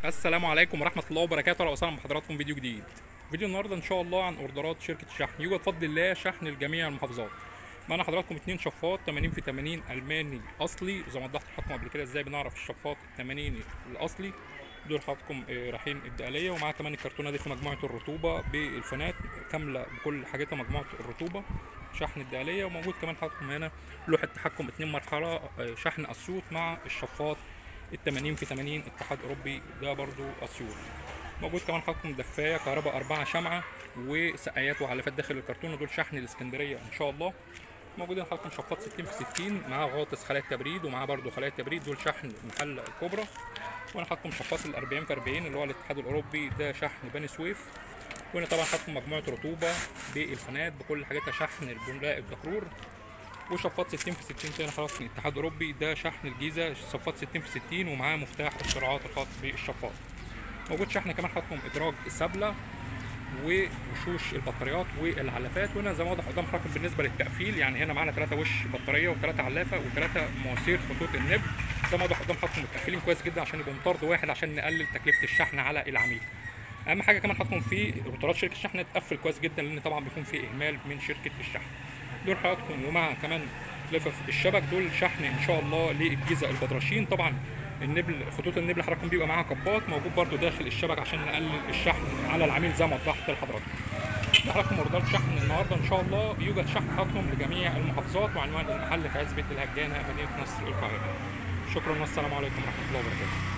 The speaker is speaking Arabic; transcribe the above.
السلام عليكم ورحمة الله وبركاته، اهلا وسهلا بحضراتكم في فيديو جديد. فيديو النهارده ان شاء الله عن اوردرات شركة الشحن. يوجد بفضل الله شحن لجميع المحافظات. معانا حضراتكم 2 شفاط 80 في 80 الماني اصلي، وزي ما وضحت لحضراتكم قبل كده ازاي بنعرف الشفاط ال 80 الاصلي. دول حضراتكم رايحين الدقالية، ومعاها كمان الكرتونة دي في مجموعة الرطوبة بالفانات كاملة بكل حاجتها مجموعة الرطوبة شحن الدقالية. وموجود كمان حضراتكم هنا لوحة تحكم 2 مرحلة شحن اسيوط مع الشفاط ال 80 في 80 اتحاد اوروبي ده برضو اسيوط. موجود كمان حضراتكم دفايه كهرباء 4 شمعه وسقايات وعلافات داخل الكرتونه، دول شحن الاسكندريه ان شاء الله. موجودين حضراتكم شفاط 60 في 60 معاه غاطس خلايا تبريد ومعاه برضو خلايا تبريد، دول شحن محل الكبرى. وانا حضراتكم شفاط ال 40 في 40 اللي هو الاتحاد الاوروبي ده شحن بني سويف. وهنا طبعا حضراتكم مجموعه رطوبه بالفانات بكل حاجاتها شحن البنلاء الدكرور. وشفاط 60 في 60 تاني خلاص من الاتحاد الاوروبي ده شحن الجيزه شفاط 60 في 60 ومعاه مفتاح السرعات الخاص بالشفاط. موجود شحن كمان حضراتكم ادراج السبله ووشوش البطاريات والعلافات. وهنا زي ما واضح قدام حضراتكم بالنسبه للتقفيل، يعني هنا معانا 3 وش بطاريه و3 علافه و3 مواسير خطوط النب. زي ما واضح قدام حضراتكم متقفلين كويس جدا عشان يبقوا طرد واحد عشان نقلل تكلفه الشحن على العميل. اهم حاجه كمان حضراتكم في روترات شركه الشحن تقفل كويس جدا، لان طبعا بيكون في اهمال من شركه الشحن. دول حضراتكم ومع كمان لفف الشبك دول شحن ان شاء الله للجيزه البدرشين. طبعا النبل خطوط النبل حضراتكم بيبقى معاها كباط موجود برده داخل الشبك عشان نقلل الشحن على العميل زي ما وضحت لحضراتكم. ده حضراتكم اوردرات شحن النهارده ان شاء الله. يوجد شحن حضراتكم لجميع المحافظات، وعنوان المحل في عزبه الهجانه مدينه نصر القاهره. شكرا والسلام عليكم ورحمه الله وبركاته.